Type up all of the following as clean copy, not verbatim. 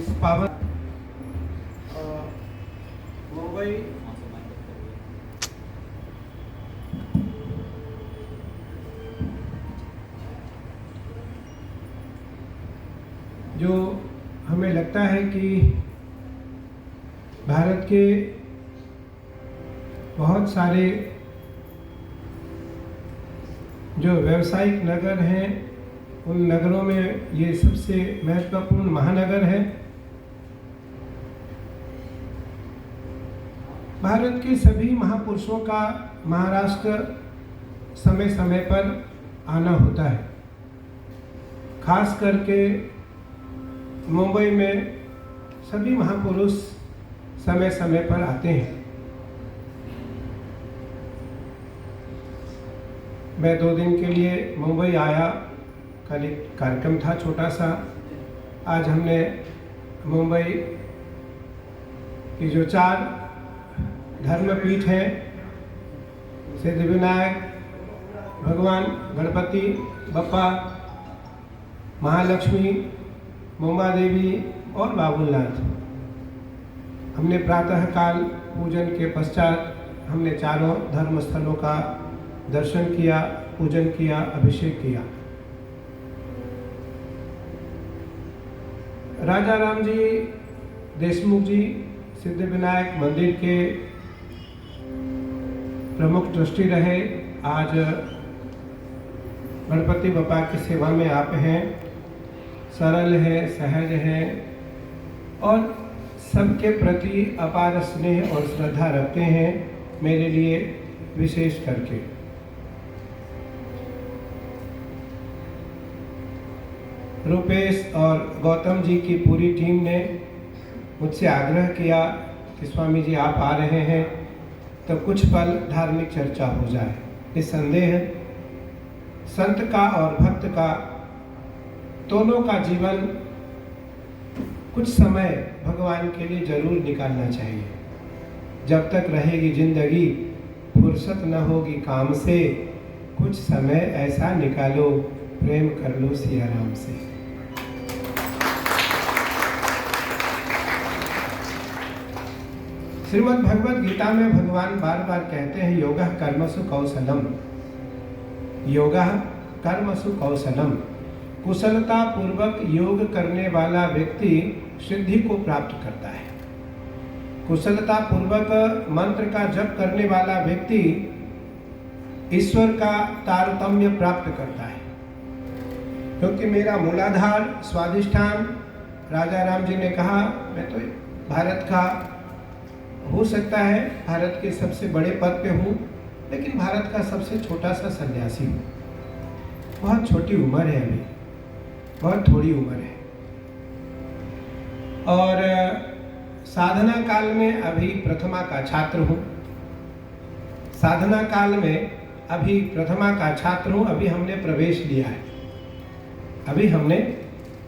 इस पावन मुंबई जो हमें लगता है कि भारत के बहुत सारे जो व्यावसायिक नगर हैं उन नगरों में ये सबसे महत्वपूर्ण महानगर है। भारत के सभी महापुरुषों का महाराष्ट्र समय समय पर आना होता है। खास करके मुंबई में सभी महापुरुष समय समय पर आते हैं। मैं 2 दिन के लिए मुंबई आया। कल एक कार्यक्रम था छोटा सा। आज हमने मुंबई की जो 4 धर्मपीठ हैं, सिद्धिविनायक, भगवान गणपति बप्पा, महालक्ष्मी, मुंबा देवी और बाबुलनाथ, हमने प्रातःकाल पूजन के पश्चात हमने चारों धर्म स्थलों का दर्शन किया, पूजन किया, अभिषेक किया। राजा राम जी देशमुख जी सिद्धिविनायक मंदिर के प्रमुख ट्रस्टी रहे। आज गणपति बप्पा की सेवा में आप हैं। सरल है, सहज है और सबके प्रति अपार स्नेह और श्रद्धा रखते हैं, मेरे लिए विशेष करके। रूपेश और गौतम जी की पूरी टीम ने मुझसे आग्रह किया कि स्वामी जी आप आ रहे हैं तो कुछ पल धार्मिक चर्चा हो जाए। निस्संदेह संत का और भक्त का दोनों का जीवन कुछ समय भगवान के लिए जरूर निकालना चाहिए। जब तक रहेगी जिंदगी फुर्सत न होगी काम से, कुछ समय ऐसा निकालो प्रेम कर लो सिया राम से। श्रीमद् भगवद गीता में भगवान बार बार कहते हैं योगः कर्मसु कौशलम, योगः कर्मसु कौशलम। कुशलता पूर्वक योग करने वाला व्यक्ति सिद्धि को प्राप्त करता है। कुशलता पूर्वक मंत्र का जप करने वाला व्यक्ति ईश्वर का तारतम्य प्राप्त करता है। क्योंकि मेरा मूलाधार स्वाधिष्ठान, राजा राम जी ने कहा मैं तो भारत का हो सकता है भारत के सबसे बड़े पद पे हूँ, लेकिन भारत का सबसे छोटा सा सन्यासी हूँ। बहुत छोटी उम्र है, अभी बहुत थोड़ी उम्र है। और साधना काल में अभी प्रथमा का छात्र हूँ। साधना काल में अभी प्रथमा का छात्र हूँ। अभी हमने प्रवेश लिया है, अभी हमने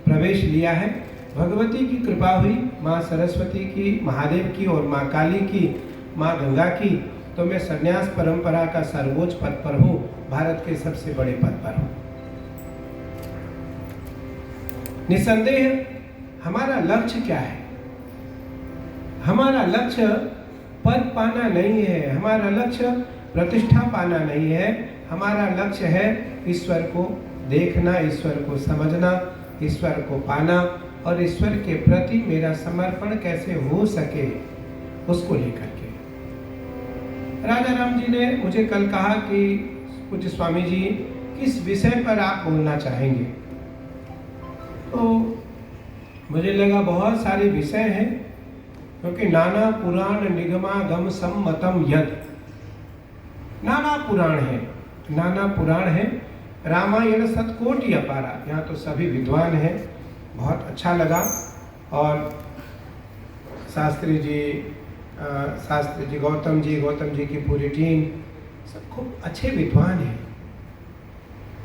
प्रवेश लिया है। भगवती की कृपा हुई, माँ सरस्वती की, महादेव की और माँ काली की, माँ गंगा की, तो मैं संन्यास परंपरा का सर्वोच्च पद पर हूँ, भारत के सबसे बड़े पद पर हूँ। निस्संदेह हमारा लक्ष्य क्या है? हमारा लक्ष्य पद पाना नहीं है, हमारा लक्ष्य प्रतिष्ठा पाना नहीं है। हमारा लक्ष्य है ईश्वर को देखना, ईश्वर को समझना, ईश्वर को पाना और ईश्वर के प्रति मेरा समर्पण कैसे हो सके, उसको लेकर के। राजा राम जी ने मुझे कल कहा कि पूज्य स्वामी जी किस विषय पर आप बोलना चाहेंगे, तो मुझे लगा बहुत सारे विषय हैं, क्योंकि नाना पुराण निगमागम सम्मतम यद, नाना पुराण है, नाना पुराण है। रामायण सतकोटि अपारा, यहाँ तो सभी विद्वान हैं, बहुत अच्छा लगा। और शास्त्री जी गौतम जी की पूरी टीम सब खूब अच्छे विद्वान हैं।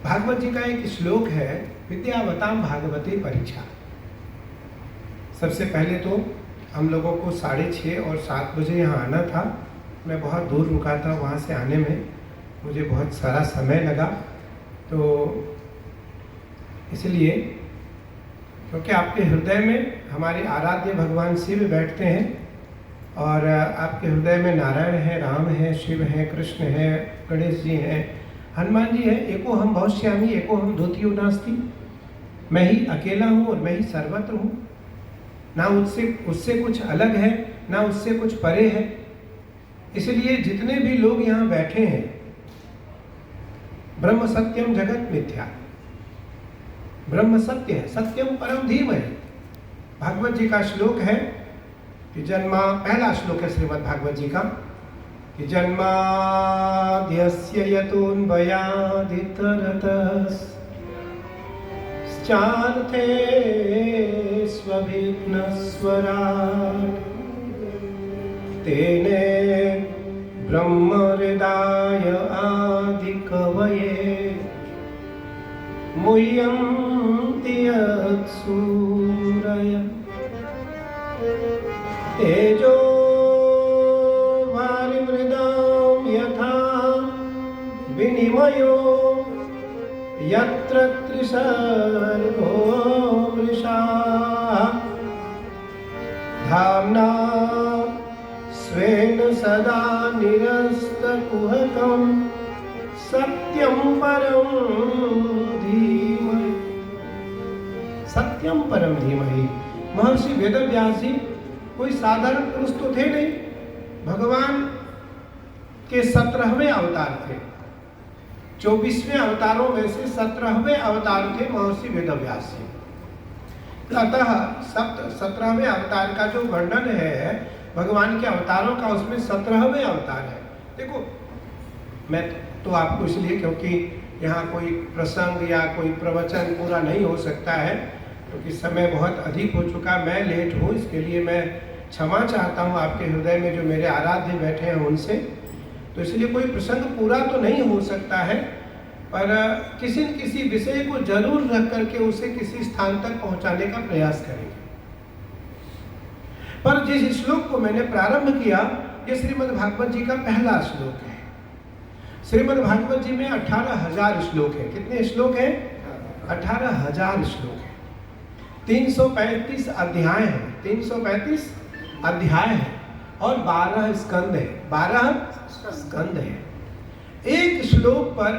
भागवत जी का एक श्लोक है, विद्यावताम भागवती परीक्षा। सबसे पहले तो हम लोगों को 6:30 और 7 बजे यहाँ आना था। मैं बहुत दूर रुका था, वहाँ से आने में मुझे बहुत सारा समय लगा, तो इसलिए क्योंकि आपके हृदय में हमारे आराध्य भगवान शिव बैठते हैं और आपके हृदय में नारायण है, राम है, शिव है, कृष्ण है, गणेश जी हैं, हनुमान जी हैं। एको हम बहुश्यामी एको हम द्वितीयो नास्ति। मैं ही अकेला हूँ और मैं ही सर्वत्र हूँ, ना उससे कुछ अलग है, ना उससे कुछ परे है। इसलिए जितने भी लोग यहाँ बैठे हैं, ब्रह्म सत्यम जगत मिथ्या, ब्रह्म सत्य है, सत्यम परम धीमहि। भागवत जी का श्लोक है कि पहला श्लोक है श्रीमद् भागवत जी का कि जन्माद्यस्य यतोऽन्वयादितरतश्चार्थे स्वभिघ्नस्वराट् तेने ब्रह्महृदाय आदिकवये मुह्यन्ति यत्सूरयः तेजो वारिमृदां यथा विनिमयो यत्र त्रिसर्गो मृषा धाम्ना स्वेन सदा निरस्तकुहकं सत्यं परं धीमहि। सत्यम परम धीमहि। महर्षि वेदव्यास जी कोई साधारण पुरुष तो थे नहीं, भगवान के 17वें अवतार थे। 24वें अवतारों में से 17वें अवतार थे महर्षि वेदव्यास जी। अतः 17वें अवतार का जो वर्णन है भगवान के अवतारों का, उसमें 17वें अवतार है। देखो, मैं तो आपको इसलिए, क्योंकि यहाँ कोई प्रसंग या कोई प्रवचन पूरा नहीं हो सकता है, क्योंकि समय बहुत अधिक हो चुका, मैं लेट हूँ, इसके लिए मैं क्षमा चाहता हूँ आपके हृदय में जो मेरे आराध्य बैठे हैं उनसे। तो इसलिए कोई प्रसंग पूरा तो नहीं हो सकता है, पर किसी न किसी विषय को जरूर रख करके उसे किसी स्थान तक पहुँचाने का प्रयास करेंगे। पर जिस श्लोक को मैंने प्रारंभ किया, ये श्रीमद् भागवत जी का पहला श्लोक है। श्रीमद् भागवत जी में 18,000 श्लोक है। कितने श्लोक हैं? 18,000 श्लोक है। 335 अध्याय हैं, 335 अध्याय है और 12 स्कंद है, 12 स्कंद है। एक श्लोक पर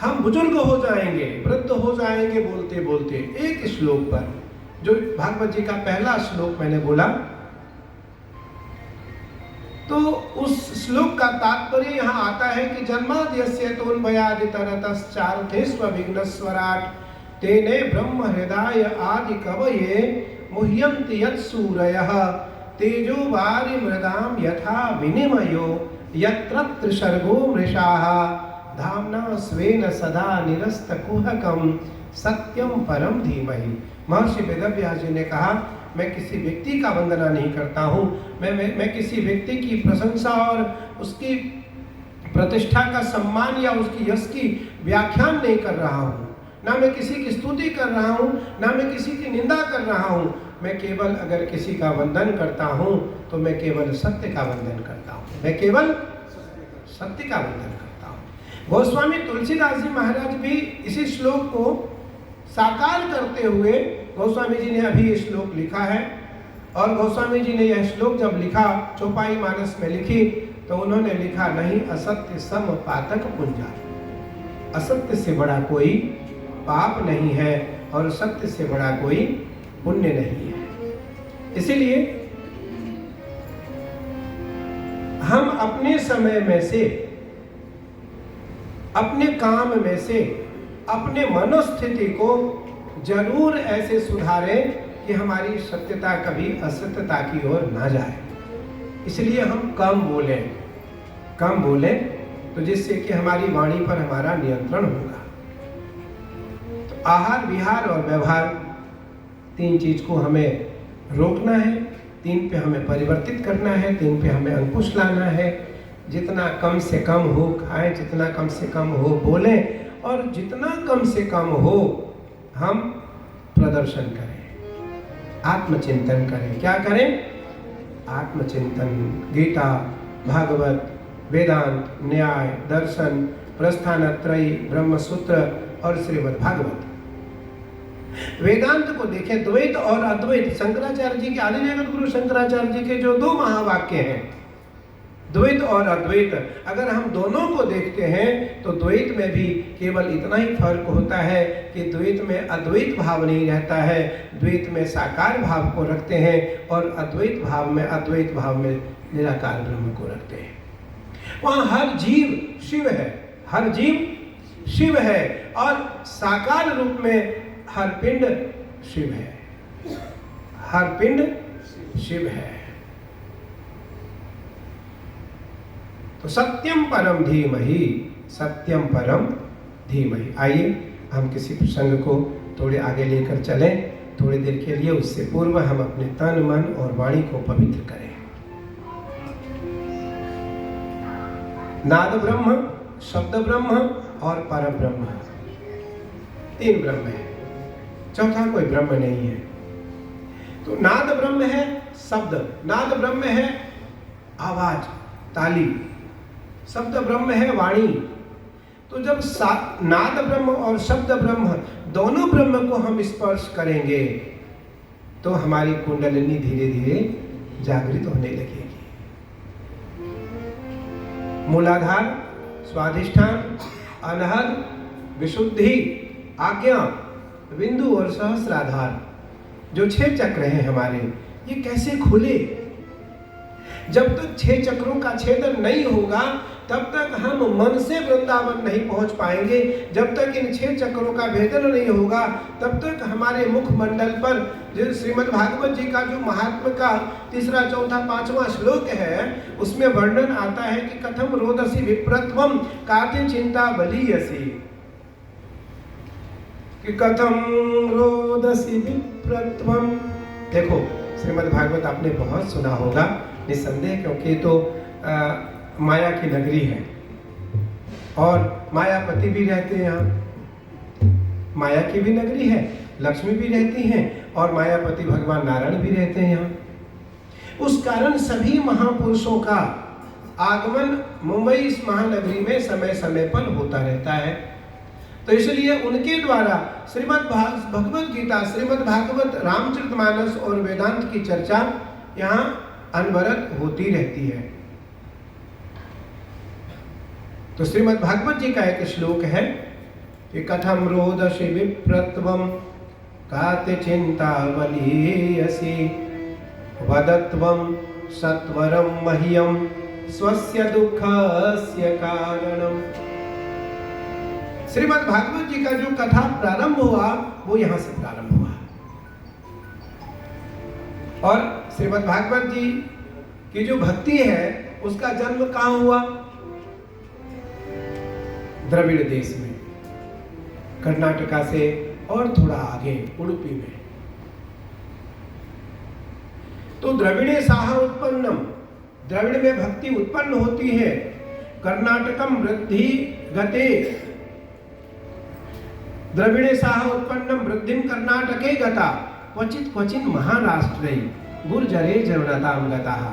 हम बुजुर्ग हो जाएंगे, वृद्ध हो जाएंगे बोलते बोलते। एक श्लोक पर, जो भागवत जी का पहला श्लोक मैंने बोला, तो उस श्लोक का तात्पर्य यहाँ आता है कि जन्माद्यस्य यतोऽन्वयादितरतश्चार्थे स्वभिघ्नस्वराट् तेने ब्रह्म हृदय आदि कवये मुह्यन्ति यत्सूरयः तेजो वारिमृदां यथा विनिमयो यत्र त्रिसर्गो मृषाः धाम्ना स्वेन सदा निरस्तकुहकं सत्यम परम धीमहि। महर्षि वेदव्यास जी ने कहा, मैं किसी व्यक्ति का वंदना नहीं करता हूँ, मैं किसी व्यक्ति की प्रशंसा और उसकी प्रतिष्ठा का सम्मान या उसकी यश की व्याख्यान नहीं कर रहा हूँ, ना मैं किसी की स्तुति कर रहा हूँ, ना मैं किसी की निंदा कर रहा हूँ। मैं केवल अगर किसी का वंदन करता हूँ तो मैं केवल सत्य का वंदन करता हूँ, मैं केवल सत्य का वंदन करता हूँ। गोस्वामी तुलसीदास जी महाराज भी इसी श्लोक को साकार करते हुए गोस्वामी जी ने अभी ये श्लोक लिखा है। और गोस्वामी जी ने यह श्लोक जब लिखा, चौपाई मानस में लिखी, तो उन्होंने लिखा, नहीं असत्य सम पातक पुंजा। असत्य से बड़ा कोई पाप नहीं है और सत्य से बड़ा कोई पुण्य नहीं है। इसीलिए हम अपने समय में से, अपने काम में से, अपने मनोस्थिति को जरूर ऐसे सुधारें कि हमारी सत्यता कभी असत्यता की ओर ना जाए। इसलिए हम कम बोलें तो जिससे कि हमारी वाणी पर हमारा नियंत्रण होगा। तो आहार, विहार और व्यवहार, 3 चीज को हमें रोकना है, 3 पे हमें परिवर्तित करना है, 3 पे हमें अंकुश लाना है। जितना कम से कम हो खाएं, जितना कम से कम हो बोलें, और जितना कम से कम हो हम प्रदर्शन करें, आत्मचिंतन करें। क्या करें? आत्मचिंतन। गीता, भागवत, वेदांत, न्याय, दर्शन, प्रस्थानत्रयी, ब्रह्मसूत्र और श्रीमद् भागवत। वेदांत को देखें, द्वैत और अद्वैत, शंकराचार्य जी के, आदि जगत गुरु शंकराचार्य जी के जो 2 महावाक्य हैं, द्वैत और अद्वैत, अगर हम दोनों को देखते हैं तो द्वैत में भी केवल इतना ही फर्क होता है कि द्वैत में अद्वैत भाव नहीं रहता है, द्वैत में साकार भाव को रखते हैं और अद्वैत भाव में निराकार ब्रह्म को रखते हैं। वहाँ हर जीव शिव है, हर जीव शिव है और साकार रूप में हर पिंड शिव है, हर पिंड शिव है। तो सत्यम परम धीमहि, सत्यम परम धीमहि। आइए हम किसी प्रसंग को थोड़े आगे लेकर चलें थोड़ी देर के लिए। उससे पूर्व हम अपने तन, मन और वाणी को पवित्र करें। नाद ब्रह्म, शब्द ब्रह्म और पर ब्रह्म, 3 ब्रह्म है, चौथा कोई ब्रह्म नहीं है। तो नाद ब्रह्म है शब्द, नाद ब्रह्म है आवाज, ताली, शब्द ब्रह्म है वाणी। तो जब नाद ब्रह्म और शब्द ब्रह्म दोनों ब्रह्म को हम स्पर्श करेंगे तो हमारी कुंडलिनी धीरे धीरे जागृत होने लगेगी। मूलाधार, स्वाधिष्ठान, अनहद, विशुद्धि, आज्ञा, बिंदु और सहस्राधार, जो 6 चक्र हैं हमारे, ये कैसे खुले? जब तक 6 चक्रों का छेदन नहीं होगा तब तक हम मन से वृंदावन नहीं पहुंच पाएंगे। जब तक इन 6 चक्रों का भेदन नहीं होगा तब तक हमारे मुख मंडल पर जो श्रीमद् भागवत जी का जो महात्म का 3रा, 4था, 5वां श्लोक है उसमें वर्णन आता है कि कथम रोदसी विप्रत्वम काते चिंता बलीयसी, कि कथम रोदसी विप्रत्वम। देखो श्रीमद् भागवत आपने बहुत सुना होगा निसंदेह, क्योंकि तो माया की नगरी है और मायापति भी रहते हैं यहाँ, माया की भी नगरी है, लक्ष्मी भी रहती हैं और मायापति भगवान नारायण भी रहते हैं यहाँ। उस कारण सभी महापुरुषों का आगमन मुंबई इस महानगरी में समय समय पर होता रहता है। तो इसलिए उनके द्वारा श्रीमद् भगवत गीता, श्रीमद् भागवत, रामचरितमानस और वेदांत की चर्चा यहाँ अनवरत होती रहती है। तो श्रीमद् भागवत जी का एक श्लोक है कि कथम रोदसी विप्रत्वम काते चिंता बलीयसी वदत्वम सत्वरम मह्यम स्वस्य दुःखस्य कारणम। श्रीमद् भागवत जी का जो कथा प्रारंभ हुआ वो यहाँ से प्रारंभ हुआ और श्रीमद् भागवत जी की जो भक्ति है उसका जन्म कहाँ हुआ? द्रविड़ देश में, कर्नाटका से और थोड़ा आगे उडुपी में। तो द्रविड़े साह उत्पन्नम, द्रविड़ में भक्ति उत्पन्न होती है। कर्नाटकम वृद्धि गते, द्रविड़े साह उत्पन्नम वृद्धिम कर्नाटके गता, क्वचित क्वचिन महाराष्ट्रे गुर्जरे जवनताम गताः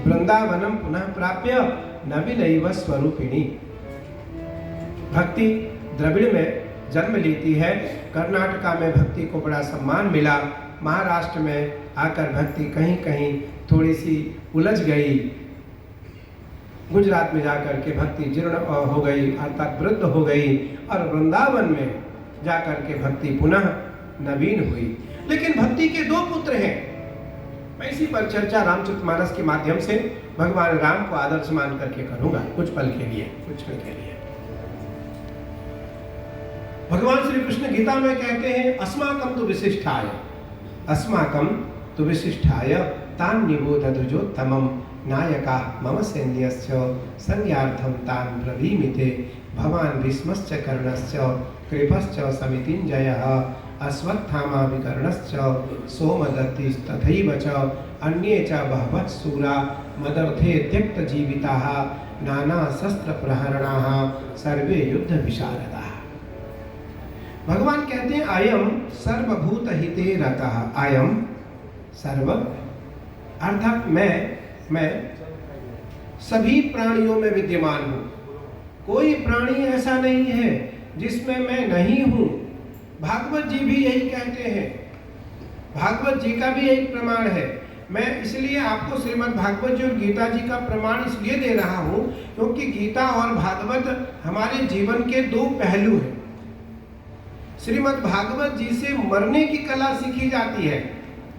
वृंदावनम पुनः प्राप्य नवीनैव स्वरूपिणी। भक्ति द्रविड़ में जन्म लेती है, कर्नाटका में भक्ति को बड़ा सम्मान मिला, महाराष्ट्र में आकर भक्ति कहीं कहीं थोड़ी सी उलझ गई, गुजरात में जाकर के भक्ति जीर्ण हो गई अर्थात वृद्ध हो गई और वृंदावन में जाकर के भक्ति पुनः नवीन हुई। लेकिन भक्ति के 2 पुत्र हैं। मैं इसी पर चर्चा रामचरितमानस के माध्यम से भगवान राम को आदर्श मान करके करूंगा कुछ पल के लिए, कुछ पल के लिए। भगवान श्री कृष्ण गीता में कहते हैं अस्माकं तु विशिष्टाय, अस्माकं तु विशिष्टाय तान् निबोधदुजोत्तमं नायका मम सैन्यश्च संज्ञार्थं तान् ब्रवीमिते भवान् भीष्मश्च कर्णश्च कृपश्च समितिञ्जयः अश्वत्थामा विकर्णश्च सोमदत्तिस्तथैव च अन्ये च बहवः शूरा मदर्थे त्यक्तजीविताः नाना शस्त्र प्रहरणाः सर्वे युद्ध विशारदाः। भगवान कहते हैं अयम सर्वभूत हिते रतः, अयम सर्व अर्थात मैं सभी प्राणियों में विद्यमान हूँ। कोई प्राणी ऐसा नहीं है जिसमें मैं नहीं हूँ। भागवत जी भी यही कहते हैं, भागवत जी का भी यही प्रमाण है। मैं इसलिए आपको श्रीमद् भागवत जी और गीता जी का प्रमाण इसलिए दे रहा हूं क्योंकि गीता और भागवत हमारे जीवन के दो पहलू हैं। श्रीमद् भागवत जी से मरने की कला सीखी जाती है,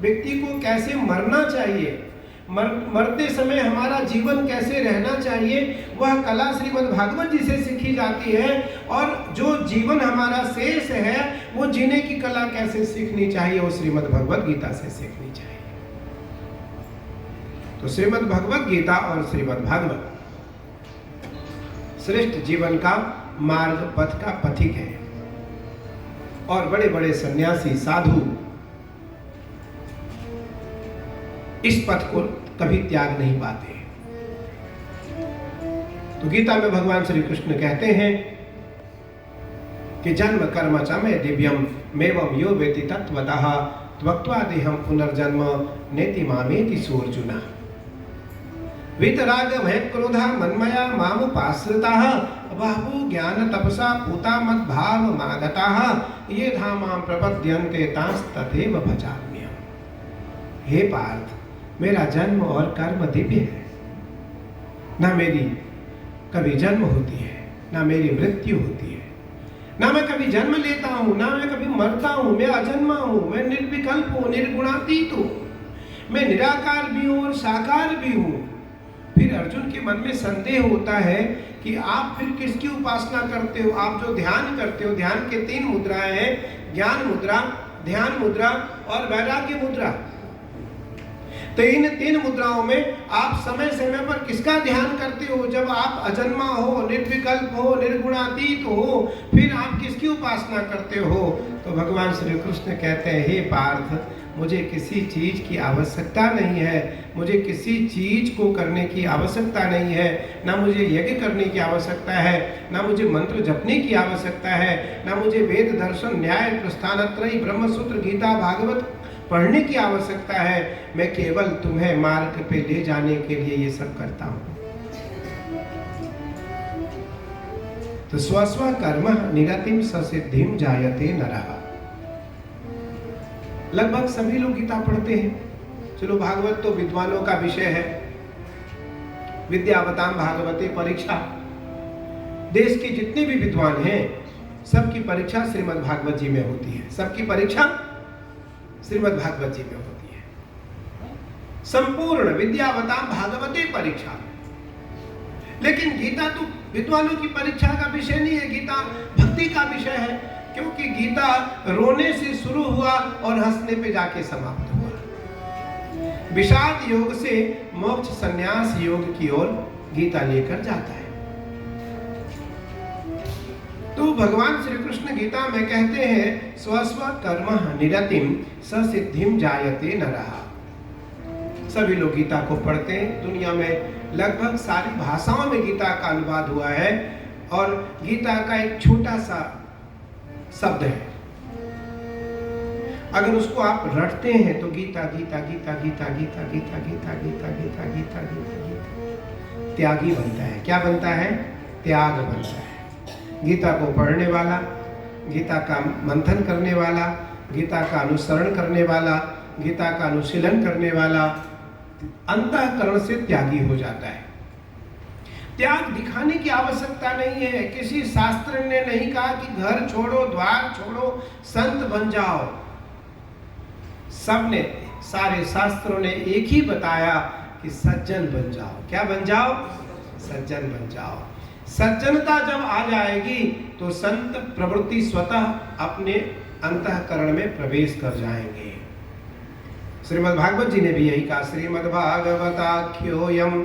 व्यक्ति को कैसे मरना चाहिए, मरते समय हमारा जीवन कैसे रहना चाहिए, वह कला श्रीमद् भागवत जी से सीखी जाती है। और जो जीवन हमारा शेष है वो जीने की कला कैसे सीखनी चाहिए, वो श्रीमद् भगवत गीता से सीखनी चाहिए। तो श्रीमद् भगवत गीता और श्रीमद् भागवत श्रेष्ठ जीवन का मार्ग पथ का पथिक है। और बड़े बड़े सन्यासी साधु इस पथ को कभी त्याग नहीं पाते। तो गीता में भगवान श्री कृष्ण कहते हैं कि जन्म कर्म च मे दिव्यम मेवं यो वेति तत्वतः त्वक्त्वा देहं पुनर्जन्म नेति मामेति सोऽर्जुन। वीतराग भय क्रोधा मन्मया मामुपाश्रिताः बहवो ज्ञान तपसा पूता मद्भाव मागताः ये धामां प्रपद्यन्ते तांस्तथैव भजाम्यहम्। हे पार्थ, मेरा जन्म और कर्म दिव्य है, ना मेरी कभी जन्म होती है, ना मेरी मृत्यु होती है, ना मैं कभी जन्म लेता हूं, ना मैं कभी मरता हूं। मैं अजन्मा हूं, मैं निर्विकल्प हूं, निर्गुणातीत हूं, मैं निराकार भी हूं और साकार भी हूं। फिर अर्जुन के मन में संदेह होता है कि आप फिर किसकी उपासना करते हो? आप जो ध्यान करते हो, ध्यान के 3 मुद्राएं हैं, ज्ञान मुद्रा, ध्यान मुद्रा और वैराग्य मुद्रा। तो इन 3 मुद्राओं में आप समय समय पर किसका ध्यान करते हो? जब आप अजन्मा हो, निर्विकल्प हो, निर्गुणातीत हो, फिर आप किसकी उपासना करते हो? तो भगवान श्री कृष्ण कहते हैं, हे पार्थ, मुझे किसी चीज की आवश्यकता नहीं है, मुझे किसी चीज को करने की आवश्यकता नहीं है, ना मुझे यज्ञ करने की आवश्यकता है, ना मुझे मंत्र जपने की आवश्यकता है, ना मुझे वेद दर्शन न्याय प्रस्थानत्रयी ब्रह्मसूत्र गीता भागवत पढ़ने की आवश्यकता है। मैं केवल तुम्हें मार्ग पे ले जाने के लिए ये सब करता हूं। तो स्वस्व कर्म निरतिम ससिद्धिम जायते नरः। लगभग सभी लोग गीता पढ़ते हैं। चलो, भागवत तो विद्वानों का विषय है, विद्यावताम भागवते परीक्षा। देश के जितने भी विद्वान हैं सबकी परीक्षा श्रीमद् भागवत जी में होती है, सबकी परीक्षा श्रीमद् भागवत जी में होती है। संपूर्ण विद्यावताम भागवते परीक्षा। लेकिन गीता तो विद्वानों की परीक्षा का विषय नहीं है, गीता भक्ति का विषय है, क्योंकि गीता रोने से शुरू हुआ और हंसने पे जाके समाप्त हुआ। विषाद योग से मोक्ष संन्यास योग की ओर गीता लेकर जाता है। तो भगवान श्री कृष्ण गीता में कहते हैं, स्वस्व कर्म निरतिम ससिद्धिम जायते नरः। सभी लोग गीता को पढ़ते हैं। दुनिया में लगभग सारी भाषाओं में गीता का अनुवाद हुआ है और गीता का एक छोटा सा शब्द है, अगर उसको आप रटते हैं तो गीता गीता गीता गीता गीता गीता गीता गीता गीता गीता गीता गीता त्यागी बनता है। क्या बनता है? त्याग बनता है। गीता को पढ़ने वाला, गीता का मंथन करने वाला, गीता का अनुसरण करने वाला, गीता का अनुशीलन करने वाला अंतःकरण से त्यागी हो जाता है। त्याग दिखाने की आवश्यकता नहीं है। किसी शास्त्र ने नहीं कहा कि घर छोड़ो, द्वार छोड़ो, संत बन जाओ। सबने, सारे शास्त्रों ने एक ही बताया कि सज्जन बन जाओ। क्या बन जाओ? सज्जन बन जाओ। सज्जनता जब आ जाएगी तो संत प्रवृत्ति स्वतः अपने अंतःकरण में प्रवेश कर जाएंगे। श्रीमद् भागवत जी ने भी यही कहा, श्रीमद् भागवताख्योयम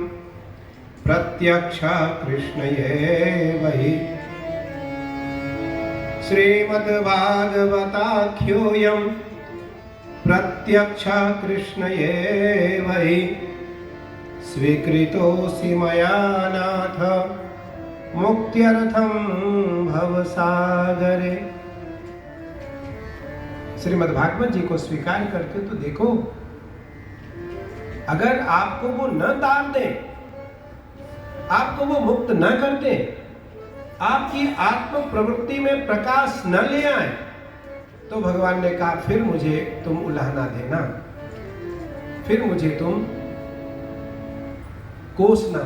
प्रत्यक्ष कृष्ण एव हि। श्रीमद् भागवताख्योयम प्रत्यक्ष कृष्ण एव हि। स्वीकृतोऽसि मया नाथ मुक्त्यर्थम भवसागरे। श्रीमद् भागवत जी को स्वीकार करके तो देखो, अगर आपको वो न तार दे, आपको वो मुक्त न कर दे, आपकी आत्म प्रवृत्ति में प्रकाश न ले आए, तो भगवान ने कहा फिर मुझे तुम उलाहना देना, फिर मुझे तुम कोसना।